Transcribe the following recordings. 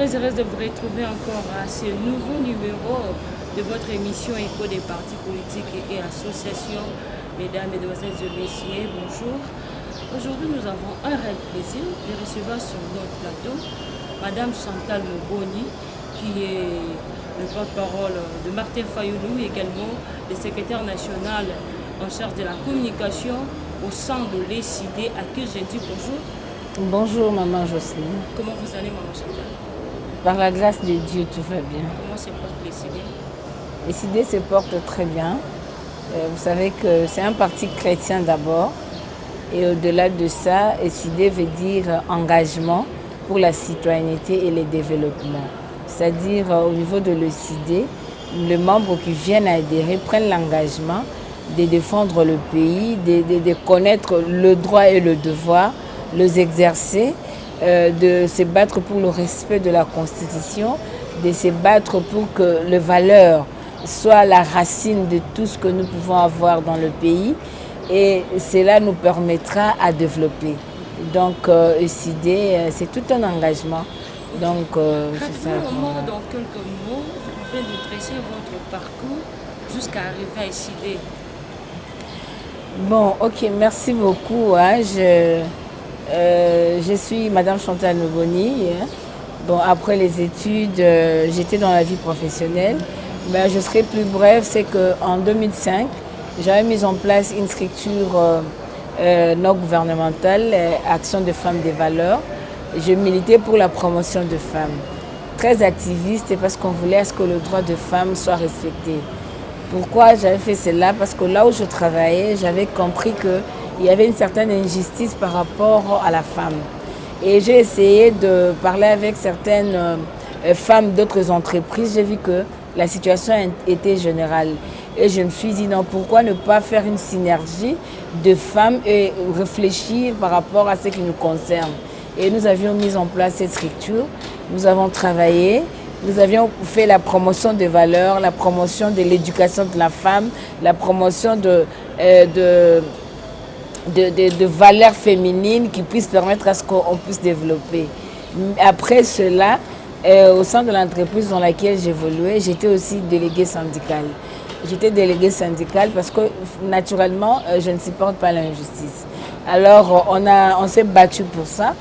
très heureuse de vous retrouver encore à ce nouveau numéro de votre émission Écho des partis politiques et associations. Mesdames, Mesdemoiselles et Messieurs, bonjour. Aujourd'hui, nous avons un réel plaisir de recevoir sur notre plateau Madame Chantal Boni, qui est le porte-parole de Martin Fayoulou, également le secrétaire national en charge de la communication au sein de l'ECID, à qui je dis bonjour. Bonjour Maman Jocelyne. Comment vous allez, Maman Chantal? Par la grâce de Dieu, tout va bien. Comment se porte l'ECID? L'ECID se porte très bien. Vous savez que c'est un parti chrétien d'abord. Et au-delà de ça, l'ECID veut dire engagement pour la citoyenneté et le développement. C'est-à-dire au niveau de l'ECID, les membres qui viennent à adhérer prennent l'engagement de défendre le pays, de connaître le droit et le devoir, les exercer, de se battre pour le respect de la Constitution, de se battre pour que les valeurs soient la racine de tout ce que nous pouvons avoir dans le pays, et cela nous permettra à développer. Donc, ECID, c'est tout un engagement. Donc, c'est ça. Dans quelques mots, vous pouvez nous dresser votre parcours jusqu'à arriver à ECID. Bon, ok, merci beaucoup. Je suis Madame Chantal Boni. Bon, après les études, j'étais dans la vie professionnelle. Mais je serai plus brève, c'est qu'en 2005, j'avais mis en place une structure non gouvernementale, Action de femmes des valeurs. Je militais pour la promotion de femmes. Très activiste parce qu'on voulait à ce que le droit de femmes soit respecté. Pourquoi j'avais fait cela? Parce que là où je travaillais, j'avais compris qu'il y avait une certaine injustice par rapport à la femme. Et j'ai essayé de parler avec certaines femmes d'autres entreprises. J'ai vu que la situation était générale. Et je me suis dit, non, pourquoi ne pas faire une synergie de femmes et réfléchir par rapport à ce qui nous concerne. Et nous avions mis en place cette structure. Nous avons travaillé. Nous avions fait la promotion des valeurs, la promotion de l'éducation de la femme, la promotion de valeurs féminines qui puissent permettre à ce qu'on puisse développer. Après cela, au sein de l'entreprise dans laquelle j'évoluais, j'étais aussi déléguée syndicale. J'étais déléguée syndicale parce que naturellement, je ne supporte pas l'injustice. Alors, on s'est battu pour ça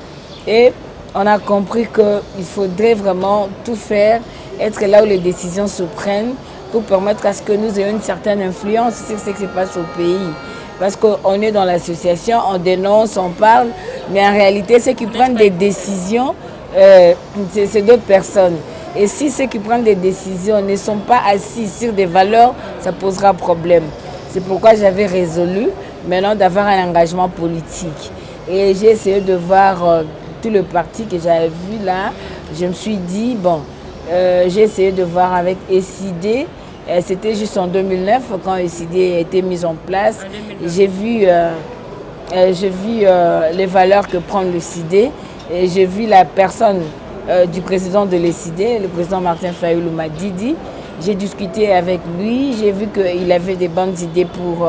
et on a compris qu'il faudrait vraiment tout faire, être là où les décisions se prennent pour permettre à ce que nous ayons une certaine influence sur ce qui se passe au pays. Parce qu'on est dans l'association, on dénonce, on parle, mais en réalité, ceux qui prennent des décisions, c'est d'autres personnes. Et si ceux qui prennent des décisions ne sont pas assis sur des valeurs, ça posera problème. C'est pourquoi j'avais résolu maintenant d'avoir un engagement politique. Et j'ai essayé de voir tout le parti que j'avais vu là. Je me suis dit, bon, j'ai essayé de voir avec ECID. C'était juste en 2009 quand ECID a été mise en place. J'ai vu les valeurs que prend l'ECID. Et j'ai vu la personne du président de l'ECID, le président Martin Fayoulou Madidi. J'ai discuté avec lui, j'ai vu qu'il avait des bonnes idées pour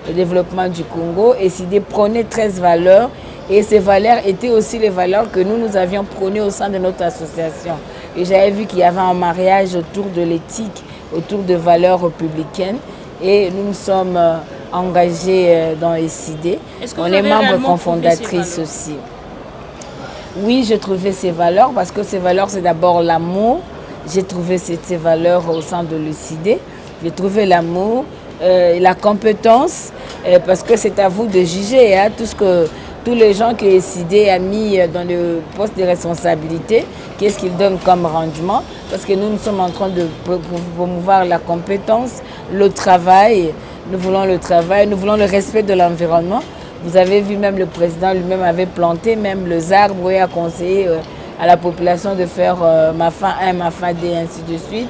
le développement du Congo. ECID prônait 13 valeurs et ces valeurs étaient aussi les valeurs que nous avions prônées au sein de notre association. Et j'avais vu qu'il y avait un mariage autour de l'éthique, autour de valeurs républicaines et nous nous sommes engagés dans ECID. On est membre cofondatrice aussi. Oui, j'ai trouvé ces valeurs parce que ces valeurs, c'est d'abord l'amour. J'ai trouvé ces valeurs au sein de l'ECID. J'ai trouvé l'amour, la compétence, parce que c'est à vous de juger tous les gens que l'ECID a mis dans le poste de responsabilité, qu'est-ce qu'ils donnent comme rendement. Parce que nous sommes en train de promouvoir la compétence, le travail. Nous voulons le travail, nous voulons le respect de l'environnement. Vous avez vu, même le président lui-même avait planté même les arbres et a conseillé à la population de faire MAFA 1, MAFA 2, ainsi de suite.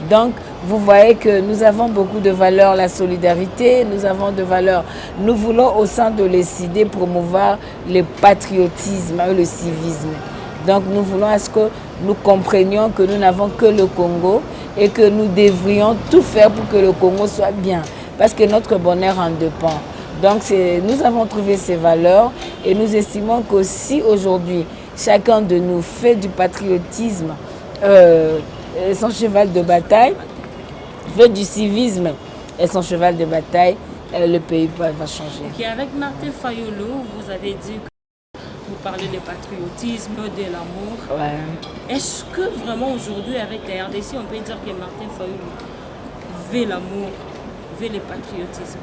Donc, vous voyez que nous avons beaucoup de valeurs, la solidarité, nous avons de valeurs. Nous voulons au sein de l'ECID promouvoir le patriotisme et le civisme. Donc, nous voulons à ce que nous comprenions que nous n'avons que le Congo et que nous devrions tout faire pour que le Congo soit bien, parce que notre bonheur en dépend. Donc nous avons trouvé ces valeurs et nous estimons que si aujourd'hui chacun de nous fait du patriotisme son cheval de bataille, fait du civisme et son cheval de bataille, le pays va changer. Okay, avec Martin Fayulu, vous avez dit que vous parlez de patriotisme, de l'amour. Ouais. Est-ce que vraiment aujourd'hui, avec la RDC, on peut dire que Martin Fayulu veut l'amour, veut le patriotisme?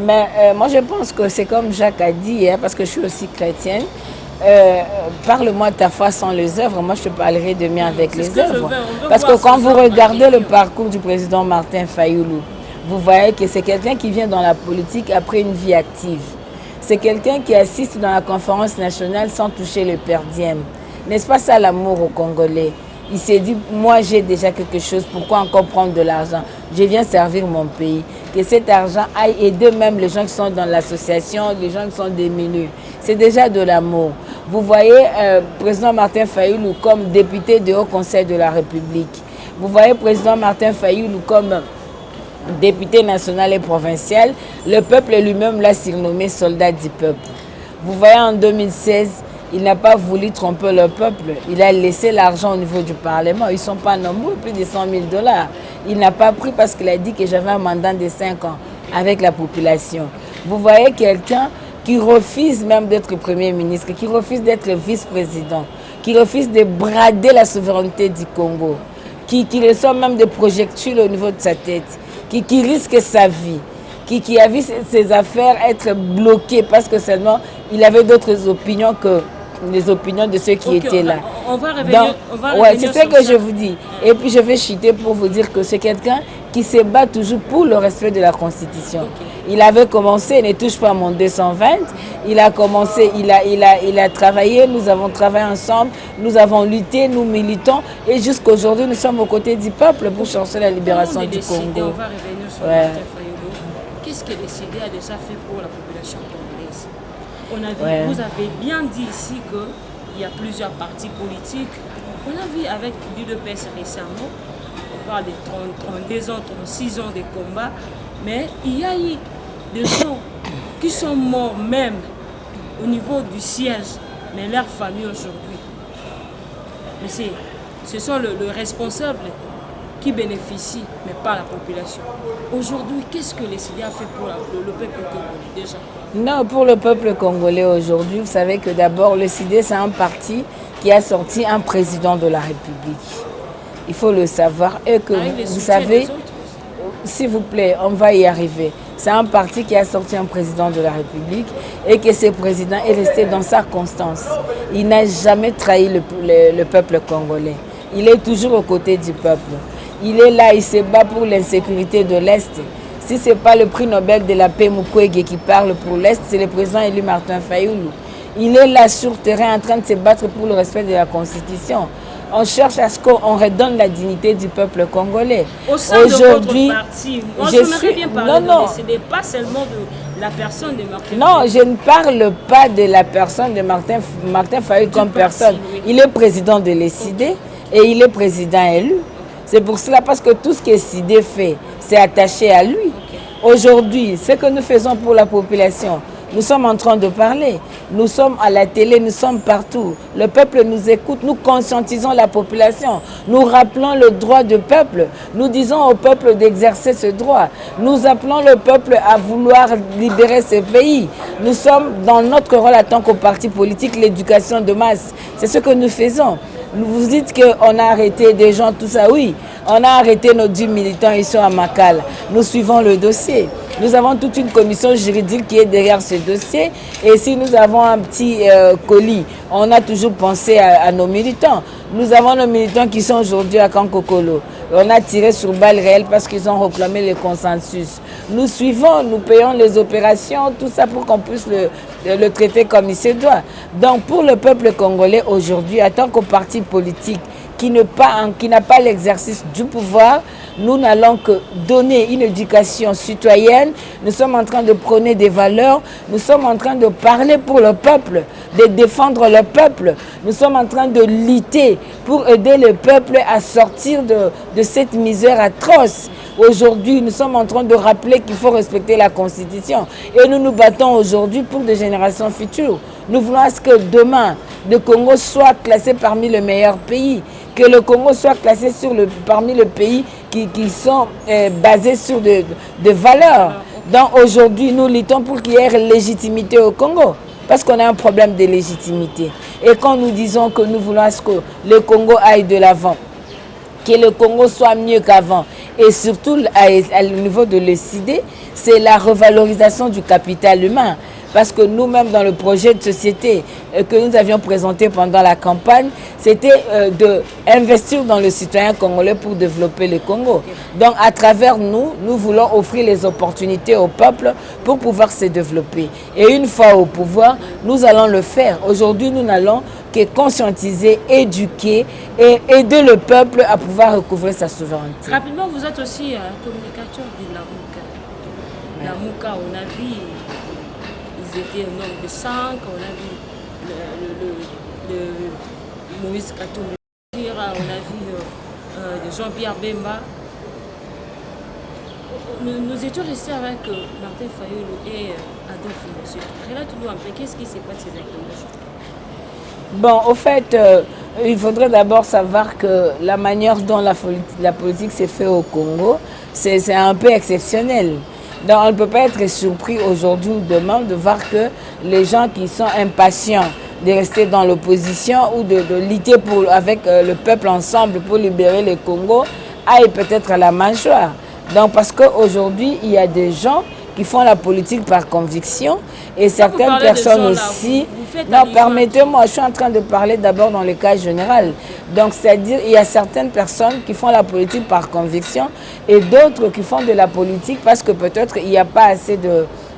Mais moi, je pense que c'est comme Jacques a dit, hein, parce que je suis aussi chrétienne. Parle-moi de ta foi sans les œuvres, moi je te parlerai de mien avec les œuvres. Parce que quand vous regardez le parcours du président Martin Fayulu, vous voyez que c'est quelqu'un qui vient dans la politique après une vie active. C'est quelqu'un qui assiste dans la conférence nationale sans toucher le per diem. N'est-ce pas ça l'amour aux Congolais? Il s'est dit, moi j'ai déjà quelque chose, pourquoi encore prendre de l'argent? Je viens servir mon pays. Que cet argent aille aider même les gens qui sont dans l'association, les gens qui sont démunis. C'est déjà de l'amour. Vous voyez président Martin Fayulu comme député du Haut Conseil de la République. Vous voyez président Martin Fayulu comme député national et provincial. Le peuple lui-même l'a surnommé soldat du peuple. Vous voyez en 2016, il n'a pas voulu tromper le peuple. Il a laissé l'argent au niveau du Parlement. Ils ne sont pas nombreux, plus de 100 000 $. Il n'a pas pris parce qu'il a dit que j'avais un mandat de 5 ans avec la population. Vous voyez quelqu'un qui refuse même d'être Premier ministre, qui refuse d'être vice-président, qui refuse de brader la souveraineté du Congo, qui reçoit même des projectiles au niveau de sa tête, qui risque sa vie, qui a vu ses affaires être bloquées parce que seulement il avait d'autres opinions que les opinions de ceux qui étaient là. On va revenir. Ouais, c'est ce que je vous dis. Et puis je vais chuter pour vous dire que c'est quelqu'un qui se bat toujours pour le respect de la Constitution. Il avait commencé, ne touche pas mon 220. Il a commencé, il a travaillé, nous avons travaillé ensemble, nous avons lutté, nous militons. Et jusqu'à aujourd'hui, nous sommes aux côtés du peuple pour chercher la libération du Congo. On va revenir sur Martin Fayulu. Qu'est-ce que le CD a déjà fait pour la population congolaise? Vous avez bien dit ici qu'il y a plusieurs partis politiques. On a vu avec l'UDPS récemment, on parle de 32 ans, 36 ans de combat, mais il y a eu des gens qui sont morts même au niveau du siège, mais leur famille aujourd'hui. Mais ce sont les responsables qui bénéficient, mais pas la population. Aujourd'hui, qu'est-ce que le CD a fait pour le peuple congolais déjà? Non, pour le peuple congolais aujourd'hui, vous savez que d'abord le CD c'est un parti qui a sorti un président de la République. Il faut le savoir. Et que vous savez, s'il vous plaît, on va y arriver. C'est un parti qui a sorti un président de la République et que ce président est resté dans sa constance. Il n'a jamais trahi le peuple congolais. Il est toujours aux côtés du peuple. Il est là, il se bat pour l'insécurité de l'Est. Si ce n'est pas le prix Nobel de la paix Mukwege qui parle pour l'Est, c'est le président élu Martin Fayulu. Il est là sur terrain en train de se battre pour le respect de la Constitution. On cherche à ce qu'on redonne la dignité du peuple congolais. Aujourd'hui, je suis bien parler ce n'est pas seulement de la personne de Martin Fayulu. Non, je ne parle pas de la personne de Martin Fayulu comme personne. Oui. Il est président de l'ECD et il est président élu. C'est pour cela, parce que tout ce que SID fait, c'est attaché à lui. Aujourd'hui, ce que nous faisons pour la population, nous sommes en train de parler. Nous sommes à la télé, nous sommes partout. Le peuple nous écoute, nous conscientisons la population. Nous rappelons le droit du peuple. Nous disons au peuple d'exercer ce droit. Nous appelons le peuple à vouloir libérer ce pays. Nous sommes dans notre rôle en tant que parti politique, l'éducation de masse. C'est ce que nous faisons. Vous dites qu'on a arrêté des gens, tout ça, oui. On a arrêté nos 10 militants ici à Makala. Nous suivons le dossier. Nous avons toute une commission juridique qui est derrière ce dossier. Et si nous avons un petit colis, on a toujours pensé à nos militants. Nous avons nos militants qui sont aujourd'hui à Kankokolo. On a tiré sur balle réelle parce qu'ils ont réclamé le consensus. Nous suivons, nous payons les opérations, tout ça pour qu'on puisse le traiter comme il se doit. Donc pour le peuple congolais aujourd'hui, en tant que parti politique qui n'a pas l'exercice du pouvoir, nous n'allons que donner une éducation citoyenne. Nous sommes en train de prôner des valeurs. Nous sommes en train de parler pour le peuple, de défendre le peuple. Nous sommes en train de lutter pour aider le peuple à sortir de cette misère atroce. Aujourd'hui, nous sommes en train de rappeler qu'il faut respecter la Constitution. Et nous nous battons aujourd'hui pour des générations futures. Nous voulons à ce que demain, le Congo soit classé parmi les meilleurs pays, que le Congo soit classé parmi les pays qui sont basés sur de valeurs. Donc aujourd'hui, nous luttons pour qu'il y ait légitimité au Congo, parce qu'on a un problème de légitimité. Et quand nous disons que nous voulons que le Congo aille de l'avant, que le Congo soit mieux qu'avant, et surtout au niveau de l'ECD, c'est la revalorisation du capital humain. Parce que nous-mêmes, dans le projet de société que nous avions présenté pendant la campagne, c'était d'investir dans le citoyen congolais pour développer le Congo. Donc, à travers nous, nous voulons offrir les opportunités au peuple pour pouvoir se développer. Et une fois au pouvoir, nous allons le faire. Aujourd'hui, nous n'allons que conscientiser, éduquer et aider le peuple à pouvoir recouvrer sa souveraineté. Rapidement, vous êtes aussi un communicateur de la MOUCA. La MOUCA, on a vu... Ils étaient au nombre de 5, on a vu le Moïse Katumbi, on a vu Jean-Pierre Bemba. Nous étions restés avec Martin Fayulu et Adolphe Mossetou. Relate-nous un peu, qu'est-ce qui s'est passé exactement? Bon, au fait, il faudrait d'abord savoir que la manière dont la politique s'est faite au Congo, c'est un peu exceptionnel. Donc on ne peut pas être surpris aujourd'hui ou demain de voir que les gens qui sont impatients de rester dans l'opposition ou de lutter avec le peuple ensemble pour libérer le Congo aillent peut-être à la mâchoire. Donc parce qu'aujourd'hui, il y a des gens qui font la politique par conviction et certaines personnes aussi... Non, permettez-moi, je suis en train de parler d'abord dans le cas général. Donc, c'est-à-dire il y a certaines personnes qui font la politique par conviction et d'autres qui font de la politique parce que peut-être il n'y a pas assez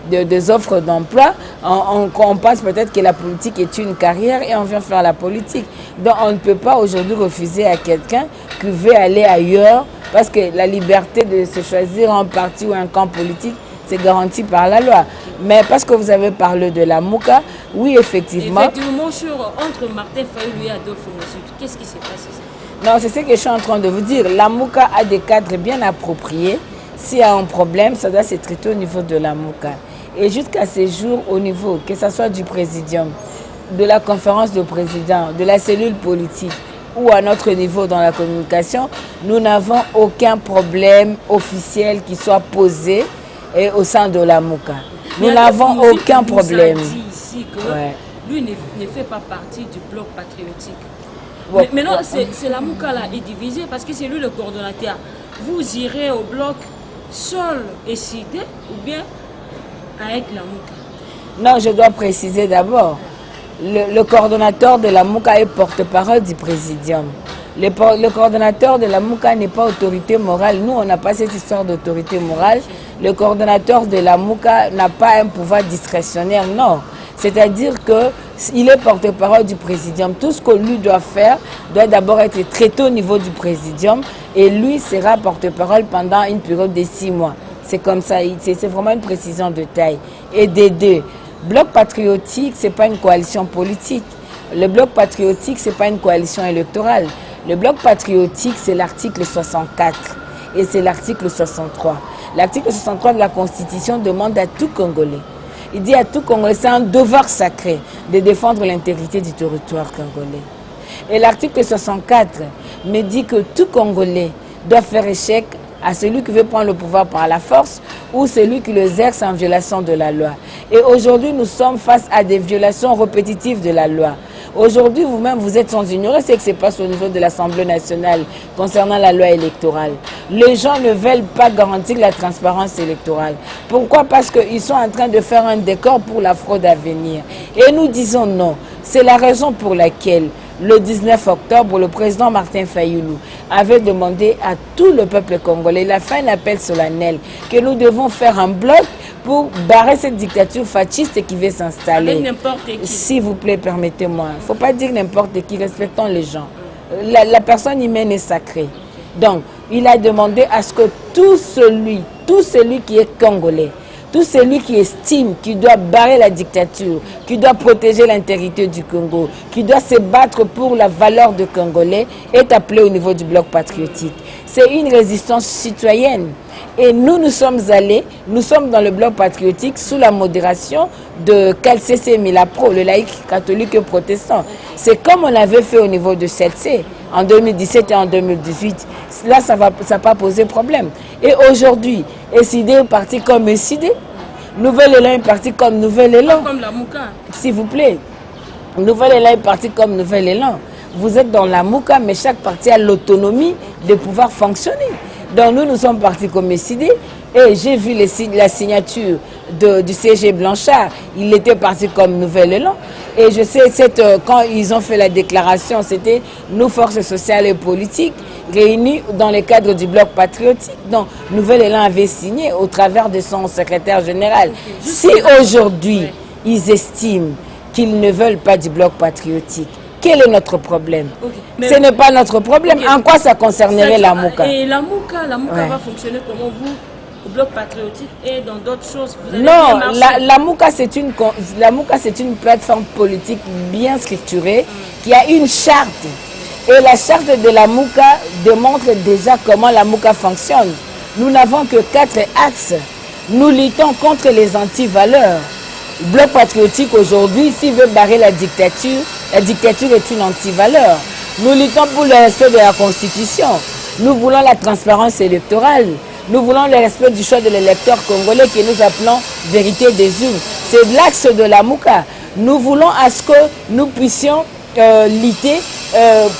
des offres d'emploi. On pense peut-être que la politique est une carrière et on vient faire la politique. Donc, on ne peut pas aujourd'hui refuser à quelqu'un qui veut aller ailleurs parce que la liberté de se choisir un parti ou un camp politique, c'est garanti par la loi. Mais parce que vous avez parlé de la MOUCA, oui, effectivement. Effectivement, entre Martin Fayulu et Adolphe Mossetou, qu'est-ce qui s'est passé? Non, c'est ce que je suis en train de vous dire. La MOUCA a des cadres bien appropriés. S'il y a un problème, ça doit se traiter au niveau de la MOUCA. Et jusqu'à ce jour, au niveau, que ce soit du présidium, de la conférence de présidents, de la cellule politique, ou à notre niveau dans la communication, nous n'avons aucun problème officiel qui soit posé au sein de la MOUCA. Nous n'avons aucun problème. Ici que lui ne fait pas partie du bloc patriotique. Mais maintenant, c'est la MOUCA là est divisée parce que c'est lui le coordonnateur. Vous irez au bloc seul et cité ou bien avec la MOUCA? Non, je dois préciser d'abord. Le coordonnateur de la MOUCA est porte-parole du présidium. Le coordonnateur de la MOUCA n'est pas autorité morale. Nous, on n'a pas cette histoire d'autorité morale. Le coordonnateur de la MOUCA n'a pas un pouvoir discrétionnaire, non. C'est-à-dire qu'il est porte-parole du présidium. Tout ce que lui doit faire doit d'abord être traité au niveau du présidium et lui sera porte-parole pendant une période de 6 mois. C'est comme ça, c'est vraiment une précision de taille. Et des deux, Bloc patriotique, ce n'est pas une coalition politique. Le Bloc patriotique, ce n'est pas une coalition électorale. Le Bloc patriotique, c'est l'article 64 et c'est l'article 63. L'article 63 de la Constitution demande à tout Congolais. Il dit à tout Congolais, c'est un devoir sacré de défendre l'intégrité du territoire congolais. Et l'article 64 me dit que tout Congolais doit faire échec à celui qui veut prendre le pouvoir par la force ou celui qui l'exerce en violation de la loi. Et aujourd'hui, nous sommes face à des violations répétitives de la loi. Aujourd'hui, vous-même, vous êtes sans ignorer ce qui se passe au niveau de l'Assemblée nationale concernant la loi électorale. Les gens ne veulent pas garantir la transparence électorale. Pourquoi? Parce qu'ils sont en train de faire un décor pour la fraude à venir. Et nous disons non. C'est la raison pour laquelle le 19 octobre, le président Martin Fayulu avait demandé à tout le peuple congolais, il a fait un appel solennel, que nous devons faire un bloc pour barrer cette dictature fasciste qui veut s'installer. Avec n'importe qui. S'il vous plaît, permettez-moi. Il ne faut pas dire n'importe qui, respectons les gens. La personne humaine est sacrée. Donc, il a demandé à ce que tout celui qui est congolais, tout celui qui estime qu'il doit barrer la dictature, qui doit protéger l'intégrité du Congo, qui doit se battre pour la valeur de Congolais, est appelé au niveau du bloc patriotique. C'est une résistance citoyenne. Et nous sommes allés, nous sommes dans le bloc patriotique sous la modération de KCC Milapro, le laïc catholique et protestant. C'est comme on avait fait au niveau de 7C en 2017 et en 2018. Là, ça n'a pas posé problème. Et aujourd'hui, SID est parti comme SID. Nouvel Élan est parti comme Nouvel Élan. Comme la Mouka. S'il vous plaît. Nouvel Élan est parti comme Nouvel Élan. Vous êtes dans la Mouka, mais chaque parti a l'autonomie de pouvoir fonctionner. Donc nous sommes partis comme SID et j'ai vu la signature du CG Blanchard. Il était parti comme Nouvel Élan. Et je sais, quand ils ont fait la déclaration, c'était nous, forces sociales et politiques, réunis dans le cadre du bloc patriotique. Donc Nouvel Élan avait signé au travers de son secrétaire général. Si aujourd'hui, ils estiment qu'ils ne veulent pas du bloc patriotique, quel est notre problème? Ce n'est pas notre problème. En quoi ça concernerait la Mouka? Et la Mouka va fonctionner comment vous, au bloc patriotique et dans d'autres choses? Non, la Mouka c'est une plateforme politique bien structurée qui a une charte. Et la charte de la Mouka démontre déjà comment la Mouka fonctionne. Nous n'avons que 4 axes. Nous luttons contre les anti-valeurs. Le bloc patriotique aujourd'hui, s'il veut barrer la dictature est une anti-valeur. Nous luttons pour le respect de la Constitution. Nous voulons la transparence électorale. Nous voulons le respect du choix de l'électeur congolais que nous appelons vérité des urnes. C'est l'axe de la Mouka. Nous voulons à ce que nous puissions lutter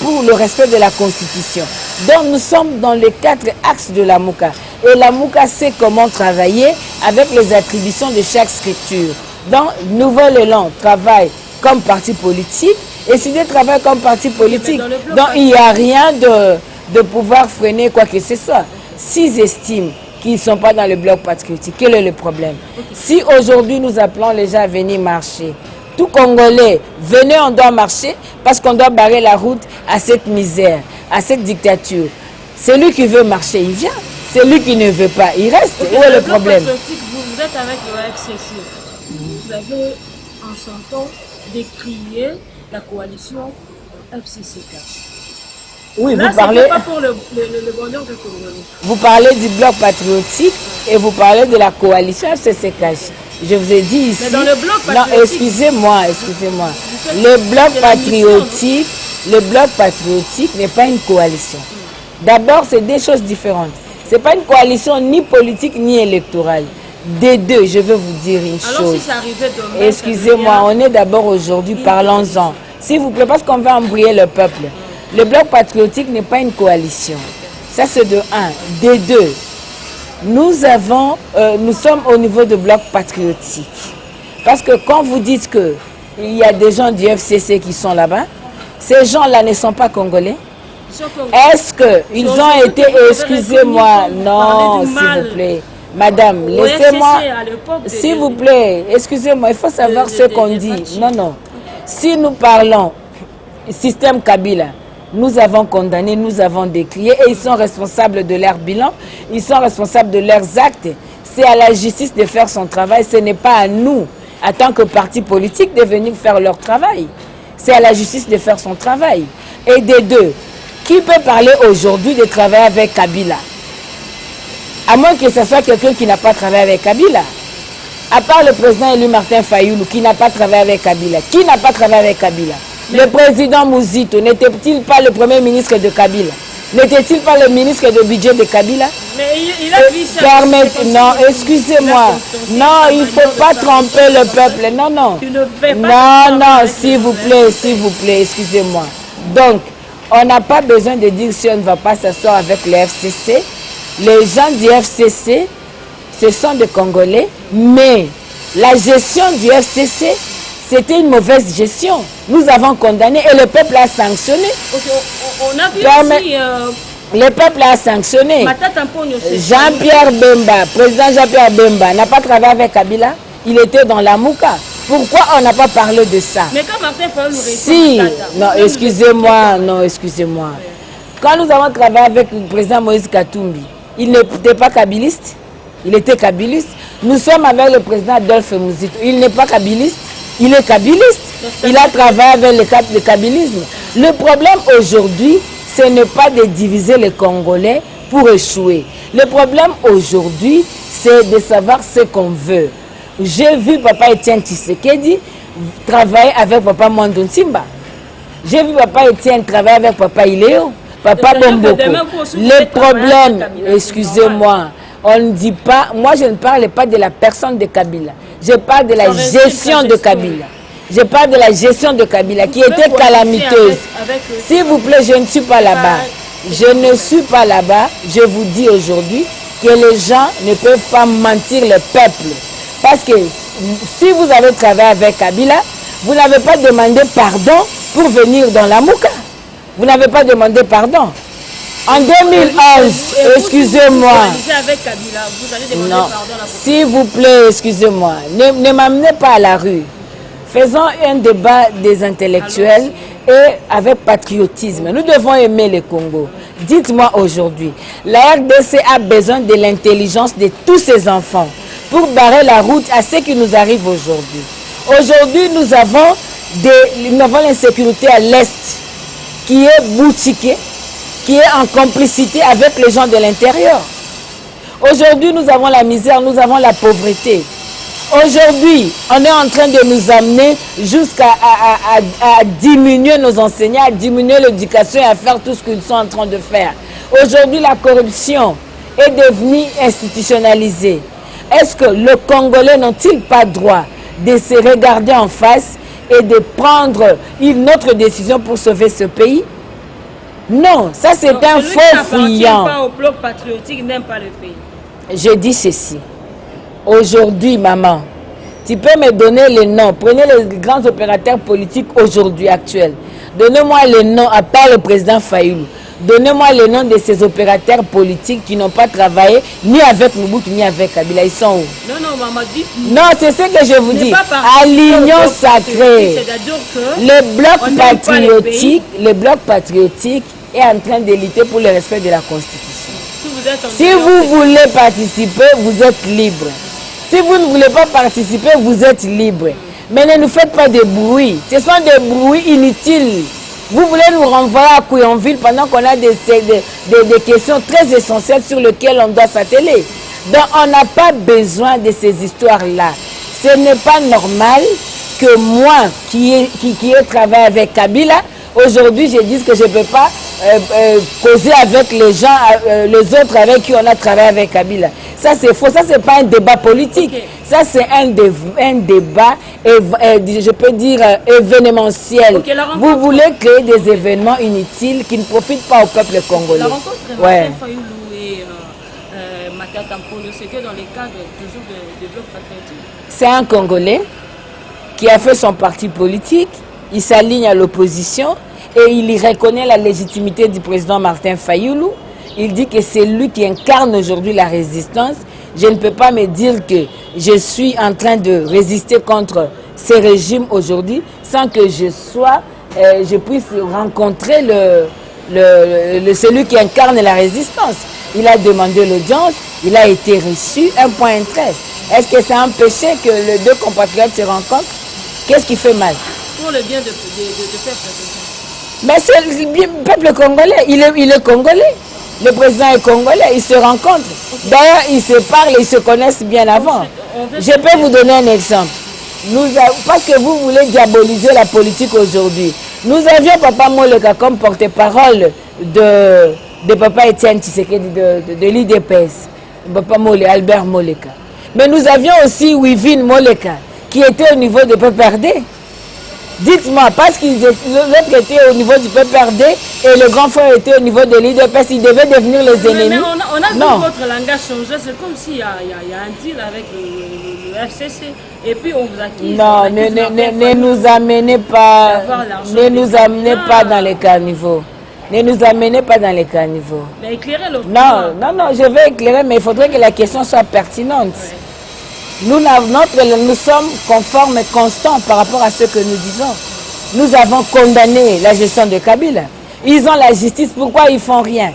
pour le respect de la Constitution. Donc nous sommes dans les 4 axes de la Mouka. Et la Mouka sait comment travailler avec les attributions de chaque structure. Donc Nouvel Élan travaille comme parti politique et SID travaille comme parti politique. Donc il n'y a rien de pouvoir freiner quoi que ce soit. S'ils estiment qu'ils ne sont pas dans le bloc patriotique, quel est le problème? Si aujourd'hui nous appelons les gens à venir marcher, tout Congolais, venez, on doit marcher parce qu'on doit barrer la route à cette misère, à cette dictature. Celui qui veut marcher, il vient. Celui qui ne veut pas, il reste. Où est le problème? Vous êtes avec le FCC. Vous avez en son temps décrié la coalition FCCK. Oui, là, vous parlez. Pas pour le bonheur de Congolais. Vous parlez du bloc patriotique et vous parlez de la coalition FCCK. Je vous ai dit ici. Mais dans le bloc patriotique. Non, excusez-moi. Le bloc patriotique n'est pas une coalition. D'abord, c'est deux choses différentes. Ce n'est pas une coalition ni politique ni électorale. Des deux, je veux vous dire une chose. Alors si ça arrivait demain, excusez-moi, on est d'abord aujourd'hui, parlons-en. S'il vous plaît, parce qu'on va embrouiller le peuple. Le bloc patriotique n'est pas une coalition. Ça, c'est de 1. Des deux, nous sommes au niveau du bloc patriotique. Parce que quand vous dites qu'il y a des gens du FCC qui sont là-bas, ces gens-là ne sont pas congolais. Est-ce qu'ils ont été, excusez-moi, non, s'il vous plaît. Madame, laissez-moi, s'il vous plaît, excusez-moi, il faut savoir ce qu'on dit. Non. Si nous parlons système Kabila, nous avons condamné, nous avons décrié et ils sont responsables de leur bilan, ils sont responsables de leurs actes. C'est à la justice de faire son travail, ce n'est pas à nous, en tant que parti politique, de venir faire leur travail. C'est à la justice de faire son travail. Et des deux, qui peut parler aujourd'hui de travailler avec Kabila? À moins que ce soit quelqu'un qui n'a pas travaillé avec Kabila. À part le président élu Martin Fayoulou, qui n'a pas travaillé avec Kabila. Qui n'a pas travaillé avec Kabila? Le président Mouzito n'était-il pas le premier ministre de Kabila? N'était-il pas le ministre de budget de Kabila? Mais il a dit ça. Non, excusez-moi. Non, il ne faut pas tromper le peuple. Non. Non, s'il vous plaît, excusez-moi. Donc, on n'a pas besoin de dire si on ne va pas s'asseoir avec le FCC. Les gens du FCC, ce sont des Congolais, mais la gestion du FCC, c'était une mauvaise gestion. Nous avons condamné et le peuple a sanctionné. On a vu aussi... le peuple a sanctionné. Jean-Pierre Bemba, président Jean-Pierre Bemba, n'a pas travaillé avec Kabila. Il était dans la Mouka. Pourquoi on n'a pas parlé de ça? Mais quand Martin Fayoulou non, excusez-moi. Quand nous avons travaillé avec le président Moïse Katumbi, il n'était pas kabiliste. Il était kabyliste. Nous sommes avec le président Adolphe Muzito. Il n'est pas kabyliste, il est kabyliste. Il a travaillé avec le kabylisme. Le problème aujourd'hui, ce n'est pas de diviser les Congolais pour échouer. Le problème aujourd'hui, c'est de savoir ce qu'on veut. J'ai vu papa Etienne Tshisekedi travailler avec papa Mwando Nsimba. J'ai vu papa Etienne travailler avec papa Iléo, papa Bomboko. Le problème, excusez-moi, on ne dit pas, moi je ne parle pas de la personne de Kabila. Je parle de la gestion de Kabila. Je parle de la gestion de Kabila qui était calamiteuse. S'il vous plaît, je ne suis pas là-bas. Je ne suis pas là-bas. Je vous dis aujourd'hui que les gens ne peuvent pas mentir le peuple. Parce que si vous avez travaillé avec Kabila, vous n'avez pas demandé pardon pour venir dans la Mouka. Vous n'avez pas demandé pardon. En 2011, excusez-moi. Non, s'il vous plaît, excusez-moi. Ne m'amenez pas à la rue. Faisons un débat des intellectuels et avec patriotisme. Nous devons aimer le Congo. Dites-moi aujourd'hui, la RDC a besoin de l'intelligence de tous ses enfants pour barrer la route à ce qui nous arrive aujourd'hui. Aujourd'hui, nous avons l'insécurité à l'Est qui est boutiquée, qui est en complicité avec les gens de l'intérieur. Aujourd'hui, nous avons la misère, nous avons la pauvreté. Aujourd'hui, on est en train de nous amener jusqu'à diminuer nos enseignants, à diminuer l'éducation et à faire tout ce qu'ils sont en train de faire. Aujourd'hui, la corruption est devenue institutionnalisée. Est-ce que les Congolais n'ont-ils pas droit de se regarder en face et de prendre une autre décision pour sauver ce pays? Non, ça c'est un faux fuyant. Pas au bloc patriotique, n'aime pas le pays. Je dis ceci. Aujourd'hui, maman, tu peux me donner les noms. Prenez les grands opérateurs politiques aujourd'hui, actuels. Donnez-moi les noms, à part le président Fayoulou. Donnez-moi les noms de ces opérateurs politiques qui n'ont pas travaillé ni avec Mobutu ni avec Kabila. Ils sont où? Non, non, maman, dit. Non, c'est ce que je vous dis. À l'union sacrée, le bloc patriotique est en train de lutter pour le respect de la Constitution. Si vous voulez participer, vous êtes libre. Si vous ne voulez pas participer, vous êtes libre. Mais ne nous faites pas de bruit. Ce sont des bruits inutiles. Vous voulez nous renvoyer à Couillonville pendant qu'on a des questions très essentielles sur lesquelles on doit s'atteler. Donc on n'a pas besoin de ces histoires-là. Ce n'est pas normal que moi, qui ai travaillé avec Kabila, aujourd'hui je dise que je ne peux pas causer avec les gens, les autres avec qui on a travaillé avec Kabila. Ça c'est faux, ça c'est pas un débat politique. Okay. Ça c'est un débat, je peux dire, événementiel. Okay, vous voulez créer des événements inutiles qui ne profitent pas au peuple congolais. La rencontre Martin Fayoulou et Matata Mpolo, c'était dans les cadres toujours de bloc patriotique. C'est un Congolais qui a fait son parti politique, il s'aligne à l'opposition et il y reconnaît la légitimité du président Martin Fayoulou. Il dit que c'est lui qui incarne aujourd'hui la résistance. Je ne peux pas me dire que je suis en train de résister contre ces régimes aujourd'hui sans que je puisse rencontrer celui qui incarne la résistance. Il a demandé l'audience, il a été reçu, un point un trait. Est-ce que ça a empêché que les deux compatriotes se rencontrent? Qu'est-ce qui fait mal? Pour le bien de peuple. Mais c'est le peuple congolais, il est congolais. Le président est congolais, ils se rencontrent. Okay. D'ailleurs, ils se parlent, ils se connaissent bien avant. Je peux vous donner un exemple. Parce que vous voulez diaboliser la politique aujourd'hui. Nous avions Papa Moleka comme porte-parole de Papa Etienne Tshisekedi de l'IDPS. Papa Albert Moleka. Mais nous avions aussi Wivine Moleka, qui était au niveau de PPRD. Dites-moi, parce que l'autre était au niveau du PPRD et le grand frère était au niveau de l'IDPS, ils devaient devenir les ennemis. Mais on a vu votre langage changer, c'est comme s'il y a un deal avec le FCC et puis on vous accuse. Non, ne nous amenez pas, dans les caniveaux. Ne nous amenez pas dans les caniveaux. Mais éclairez le Non, je vais éclairer, mais il faudrait que la question soit pertinente. Ouais. Nous sommes conformes et constants par rapport à ce que nous disons. Nous avons condamné la gestion de Kabila. Ils ont la justice, pourquoi ils ne font rien?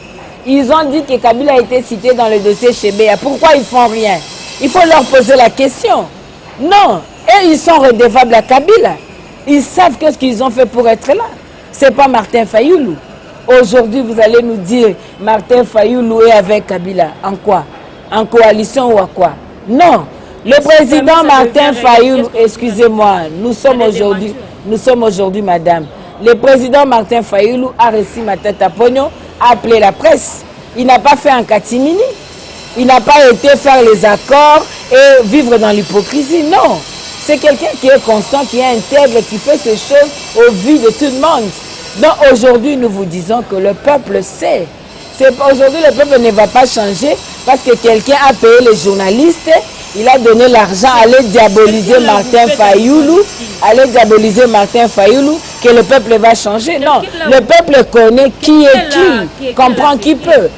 Ils ont dit que Kabila a été cité dans le dossier Chebeya. Pourquoi ils font rien? Il faut leur poser la question. Non, et ils sont redevables à Kabila. Ils savent qu'est-ce qu'ils ont fait pour être là. Ce n'est pas Martin Fayoulou. Aujourd'hui, vous allez nous dire Martin Fayoulou est avec Kabila. En quoi? En coalition ou à quoi? Non. Le président Martin Fayoulou, excusez-moi, nous sommes aujourd'hui, madame. Le président Martin Fayoulou a reçu ma tête à pognon, a appelé la presse. Il n'a pas fait un catimini. Il n'a pas été faire les accords et vivre dans l'hypocrisie. Non. C'est quelqu'un qui est constant, qui est intègre, qui fait ces choses au vu de tout le monde. Donc aujourd'hui, nous vous disons que le peuple sait. Aujourd'hui, le peuple ne va pas changer parce que quelqu'un a payé les journalistes, il a donné l'argent, aller diaboliser Martin Fayoulou, que le peuple va changer. Non, le peuple connaît qui est qui, comprend qui peut.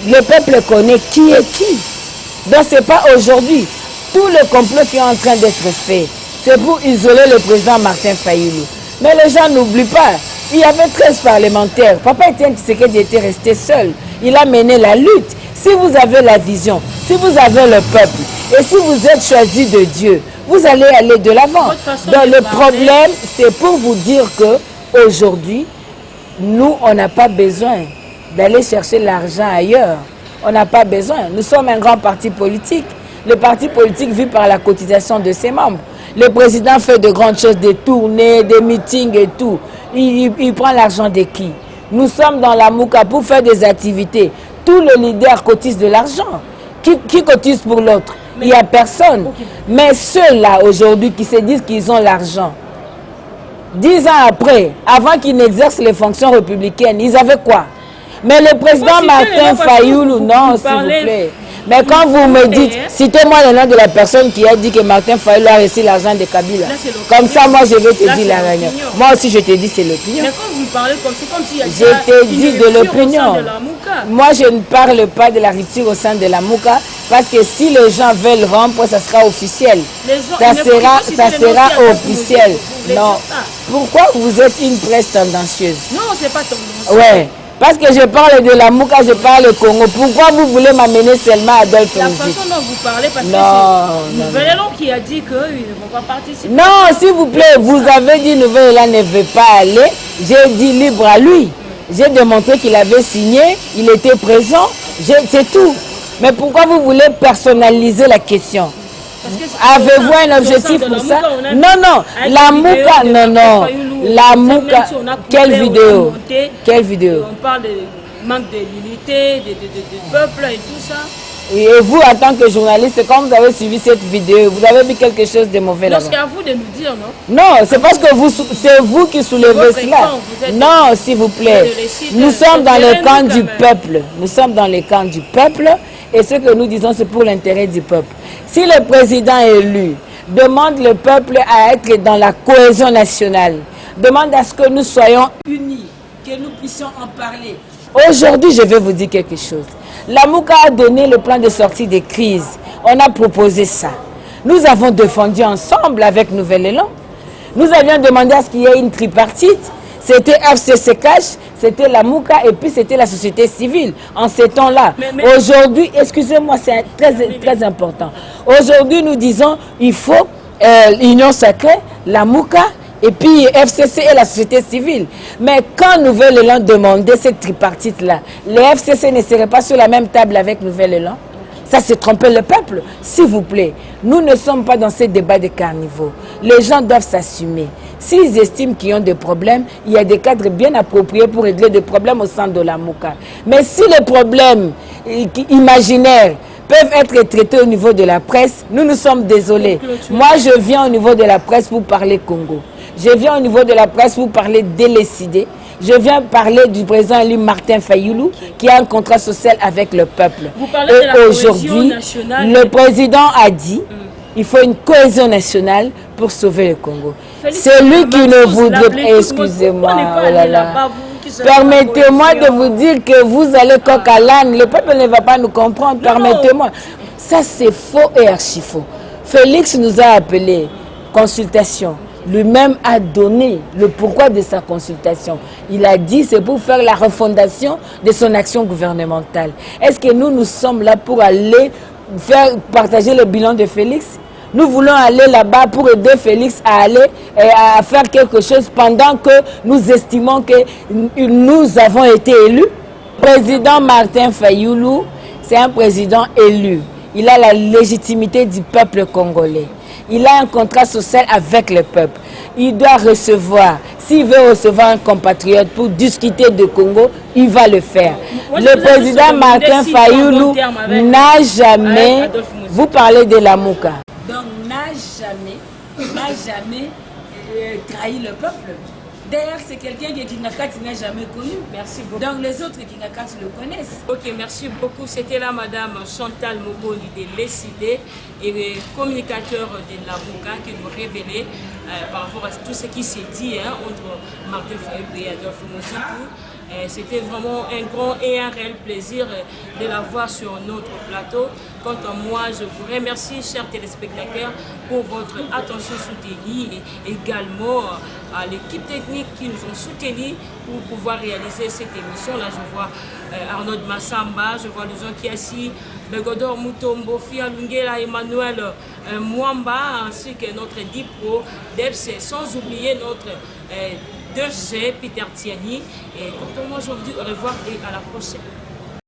Le peuple connaît qui est qui. Donc ce n'est pas aujourd'hui. Tout le complot qui est en train d'être fait, c'est pour isoler le président Martin Fayoulou. Mais les gens n'oublient pas. Il y avait 13 parlementaires. Papa Etienne Tshisekedi était resté seul. Il a mené la lutte. Si vous avez la vision, si vous avez le peuple, et si vous êtes choisi de Dieu, vous allez aller de l'avant. Donc le problème, c'est pour vous dire que aujourd'hui, nous, on n'a pas besoin d'aller chercher l'argent ailleurs. On n'a pas besoin. Nous sommes un grand parti politique. Le parti politique vit par la cotisation de ses membres. Le président fait de grandes choses, des tournées, des meetings et tout. Il prend l'argent de qui? Nous sommes dans la Mouka pour faire des activités. Tous les leaders cotisent de l'argent. Qui cotise pour l'autre? Il n'y a personne. Okay. Mais ceux-là, aujourd'hui, qui se disent qu'ils ont l'argent, 10 ans après, avant qu'ils n'exercent les fonctions républicaines, ils avaient quoi? Mais le président Martin Fayoulou, non, s'il vous plaît. Mais quand vous me dites, citez-moi le nom de la personne qui a dit que Martin Fayoulou a reçu l'argent de Kabila. Comme ça, moi, je vais te dire la réunion. Moi aussi, je te dis, c'est l'opinion. Mais quand vous parlez comme ça, comme s'il y a je te dis de l'opinion. Moi, je ne parle pas de la rupture au sein de la Mouka, parce que si les gens veulent rompre, ça sera officiel. Ça sera officiel. Non. Pourquoi vous êtes une presse tendancieuse? Non, c'est pas tendancieux. Ouais. Parce que je parle de la Mouka, je parle du Congo. Pourquoi vous voulez m'amener seulement à Adolphe La façon dont vous parlez, parce que c'est Nouvelle Élan qui a dit qu'ils ne vont pas participer. Non, s'il vous plaît, vous avez dit Nouvelle Élan ne veut pas aller. J'ai dit libre à lui. J'ai démontré qu'il avait signé, il était présent, c'est tout. Mais pourquoi vous voulez personnaliser la question? Avez-vous un objectif pour ça? Non, non, la Mouka, non. La Mouka, quelle vidéo? Quelle vidéo? On parle de manque de l'unité, de peuple et tout ça. Et vous, en tant que journaliste, quand vous avez suivi cette vidéo, vous avez vu quelque chose de mauvais là-bas? C'est à vous de nous dire, non? Non, c'est parce que c'est vous qui soulevez cela. Non, s'il vous plaît. Nous sommes dans le camp du peuple. Nous sommes dans le camp du peuple. Et ce que nous disons, c'est pour l'intérêt du peuple. Si le président élu demande le peuple à être dans la cohésion nationale, demande à ce que nous soyons unis, que nous puissions en parler. Aujourd'hui, je vais vous dire quelque chose. La Mouka a donné le plan de sortie des crises. On a proposé ça. Nous avons défendu ensemble avec Nouvelle Élan. Nous avions demandé à ce qu'il y ait une tripartite. C'était FCC Cash, c'était la Mouka et puis c'était la société civile en ces temps-là. Aujourd'hui, excusez-moi, c'est très important. Aujourd'hui, nous disons il faut l'union sacrée, la Mouka et puis FCC et la société civile. Mais quand Nouvelle Élan demandait cette tripartite-là, les FCC ne seraient pas sur la même table avec Nouvelle Élan? Ça, c'est tromper le peuple. S'il vous plaît, nous ne sommes pas dans ces débats de carnivaux. Les gens doivent s'assumer. S'ils estiment qu'ils ont des problèmes, il y a des cadres bien appropriés pour régler des problèmes au sein de la Mouka. Mais si les problèmes imaginaires peuvent être traités au niveau de la presse, nous sommes désolés. Moi, je viens au niveau de la presse pour parler Congo. Je viens au niveau de la presse pour parler délécidé. Je viens parler du président élu Martin Fayoulou qui a un contrat social avec le peuple. Et aujourd'hui, le président a dit qu'il faut une cohésion nationale pour sauver le Congo. C'est lui qui ne voudrait... Excusez-moi, oh là là. Permettez-moi de vous dire que vous allez coq à l'âne. Le peuple ne va pas nous comprendre. Permettez-moi. Ça, c'est faux et archi faux. Félix nous a appelé consultation. lui-même a donné le pourquoi de sa consultation. Il a dit c'est pour faire la refondation de son action gouvernementale. Est-ce que nous sommes là pour aller partager le bilan de Félix? Nous voulons aller là-bas pour aider Félix à aller à faire quelque chose pendant que nous estimons que nous avons été élus. Le président Martin Fayoulou, c'est un président élu. Il a la légitimité du peuple congolais. Il a un contrat social avec le peuple. Il doit recevoir. S'il veut recevoir un compatriote pour discuter de Congo, il va le faire. Le président Martin Fayoulou n'a jamais... Vous parlez de la Mouka. Donc n'a jamais trahi le peuple. D'ailleurs, c'est quelqu'un que Kingakati n'a jamais connu. Merci beaucoup. Donc les autres Kingakati le connaissent. Ok, merci beaucoup. C'était là Madame Chantal Moboni de l'ECD et communicateur de la Mouka qui nous révélait par rapport à tout ce qui s'est dit entre Martin Fayoulou et Adolphe Mouzikou. C'était vraiment un grand et un réel plaisir de la voir sur notre plateau. Quant à moi, je vous remercie, chers téléspectateurs, pour votre attention soutenue et également à l'équipe technique qui nous ont soutenus pour pouvoir réaliser cette émission-là. Je vois Arnaud Massamba, je vois Luzon Kiasi, Begodor Mutombo, Fia Lungela, Emmanuel Mwamba, ainsi que notre DIPRO, DEPS, sans oublier notre 2G, Peter Tiani. Et quant à moi aujourd'hui, au revoir et à la prochaine.